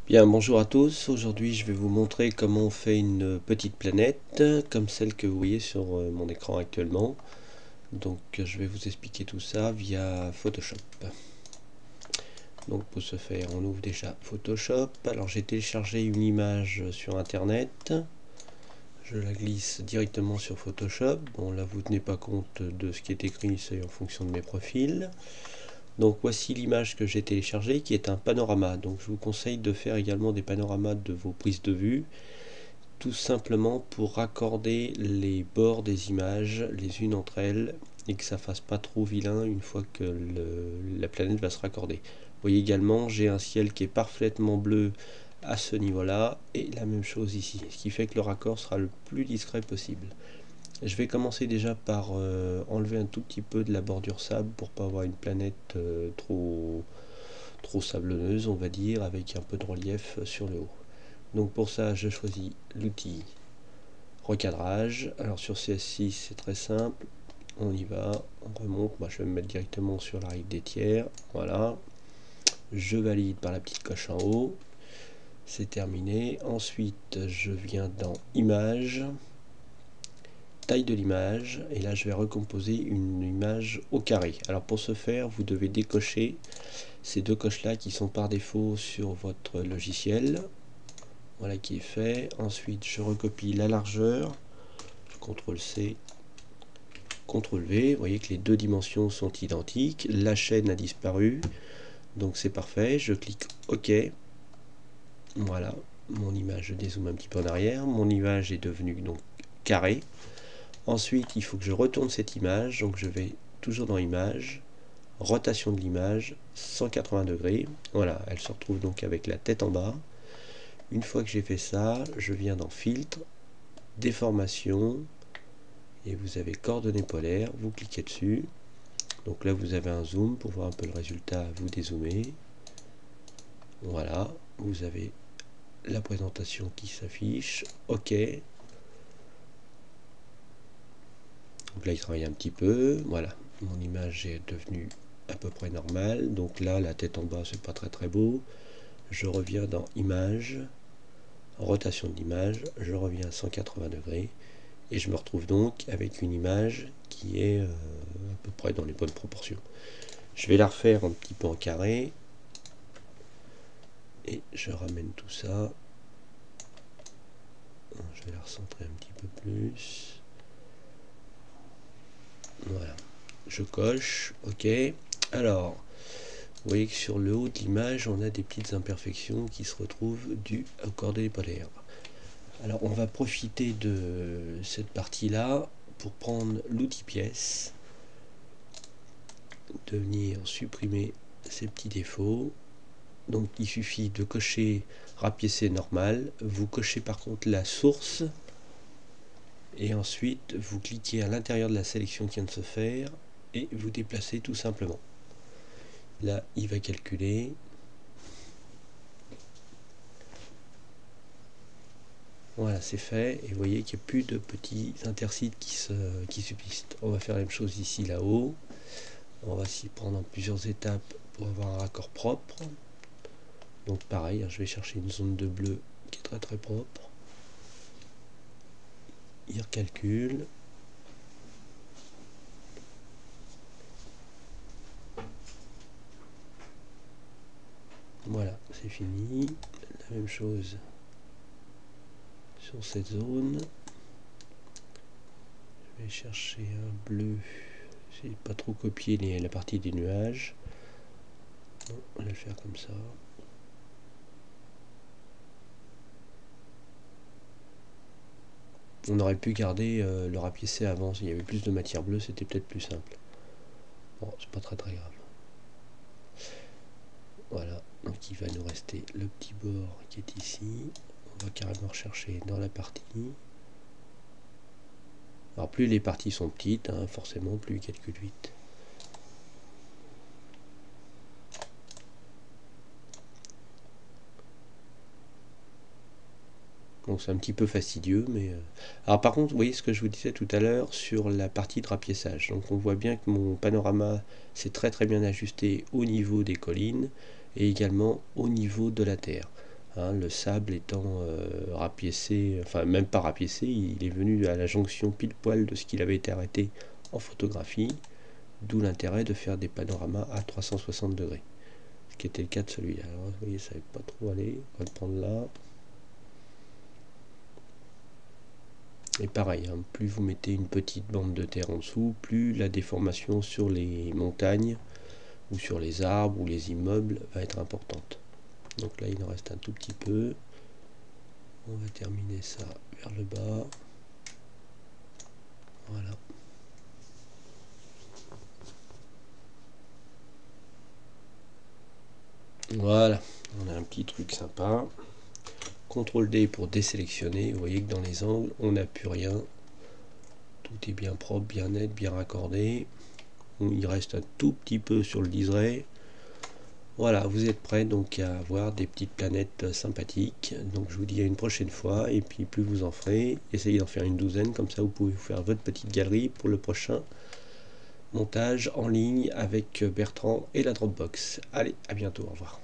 Bien, bonjour à tous. Aujourd'hui, je vais vous montrer comment on fait une petite planète, comme celle que vous voyez sur mon écran actuellement. Donc, je vais vous expliquer tout ça via Photoshop. Donc, pour ce faire, on ouvre déjà Photoshop. Alors, j'ai téléchargé une image sur Internet. Je la glisse directement sur Photoshop. Bon, là, vous ne tenez pas compte de ce qui est écrit, c'est en fonction de mes profils. Donc voici l'image que j'ai téléchargée qui est un panorama. Donc je vous conseille de faire également des panoramas de vos prises de vue, tout simplement pour raccorder les bords des images les unes entre elles et que ça fasse pas trop vilain une fois que la planète va se raccorder. Vous voyez également, j'ai un ciel qui est parfaitement bleu à ce niveau-là et la même chose ici, ce qui fait que le raccord sera le plus discret possible. Je vais commencer déjà par enlever un tout petit peu de la bordure sable pour pas avoir une planète trop sablonneuse, on va dire, avec un peu de relief sur le haut. Donc pour ça, je choisis l'outil recadrage. Alors sur CS6, c'est très simple. On y va, on remonte. Moi, je vais me mettre directement sur la règle des tiers. Voilà. Je valide par la petite coche en haut. C'est terminé. Ensuite, je viens dans Images, taille de l'image, et là je vais recomposer une image au carré. Alors pour ce faire, vous devez décocher ces deux coches là qui sont par défaut sur votre logiciel. Voilà qui est fait. Ensuite je recopie la largeur, CTRL C, CTRL V. Vous voyez que les deux dimensions sont identiques, la chaîne a disparu, donc c'est parfait. Je clique OK. Voilà, mon image, je dézoome un petit peu en arrière, mon image est devenue donc carré. Ensuite, il faut que je retourne cette image, donc je vais toujours dans Images, rotation de l'image, 180 degrés. Voilà, elle se retrouve donc avec la tête en bas. Une fois que j'ai fait ça, je viens dans Filtre, Déformation, et vous avez Coordonnées polaires, vous cliquez dessus. Donc là, vous avez un zoom pour voir un peu le résultat, vous dézoomez. Voilà, vous avez la présentation qui s'affiche. OK. Donc là, il travaille un petit peu. Voilà, mon image est devenue à peu près normale. Donc là, la tête en bas, c'est pas très beau. Je reviens dans Images, rotation de l'image, je reviens à 180 degrés et je me retrouve donc avec une image qui est à peu près dans les bonnes proportions. Je vais la refaire un petit peu en carré et je ramène tout ça. Je vais la recentrer un petit peu plus. Voilà, je coche, OK. Alors, vous voyez que sur le haut de l'image, on a des petites imperfections qui se retrouvent dues aux coordonnées polaires. Alors, on va profiter de cette partie-là pour prendre l'outil pièce, de venir supprimer ces petits défauts. Donc, il suffit de cocher rapiécer normal. Vous cochez par contre la source et ensuite vous cliquez à l'intérieur de la sélection qui vient de se faire et vous déplacez tout simplement. Là, il va calculer. Voilà, c'est fait. Et vous voyez qu'il n'y a plus de petits interstices qui subsistent. On va faire la même chose ici, là-haut. On va s'y prendre en plusieurs étapes pour avoir un raccord propre. Donc pareil, je vais chercher une zone de bleu qui est très propre. Il recalcule. Voilà, c'est fini. La même chose sur cette zone. Je vais chercher un bleu. J'ai pas trop copié la partie des nuages. Non, on va le faire comme ça. On aurait pu garder le rapiécé avant, s'il y avait plus de matière bleue, c'était peut-être plus simple. Bon, c'est pas très grave. Voilà, donc il va nous rester le petit bord qui est ici. On va carrément rechercher dans la partie. Alors plus les parties sont petites, forcément plus il calcule vite. Donc c'est un petit peu fastidieux, mais... Alors par contre, vous voyez ce que je vous disais tout à l'heure sur la partie de rapiessage. Donc on voit bien que mon panorama s'est très bien ajusté au niveau des collines et également au niveau de la terre. hein, le sable étant rapiécé, enfin même pas rapiécé, il est venu à la jonction pile poil de ce qu'il avait été arrêté en photographie, d'où l'intérêt de faire des panoramas à 360 degrés, ce qui était le cas de celui-là. Alors vous voyez, ça ne va pas trop aller, on va le prendre là. Et pareil, hein, plus vous mettez une petite bande de terre en dessous, plus la déformation sur les montagnes ou sur les arbres ou les immeubles va être importante. Donc là il en reste un tout petit peu. On va terminer ça vers le bas. Voilà. Voilà, on a un petit truc sympa. CTRL D pour désélectionner. Vous voyez que dans les angles, on n'a plus rien. Tout est bien propre, bien net, bien raccordé. Il reste un tout petit peu sur le liseré. Voilà, vous êtes prêts donc à avoir des petites planètes sympathiques. Donc je vous dis à une prochaine fois. Et puis plus vous en ferez, essayez d'en faire une douzaine. Comme ça, vous pouvez vous faire votre petite galerie pour le prochain montage en ligne avec Bertrand et la Dropbox. Allez, à bientôt, au revoir.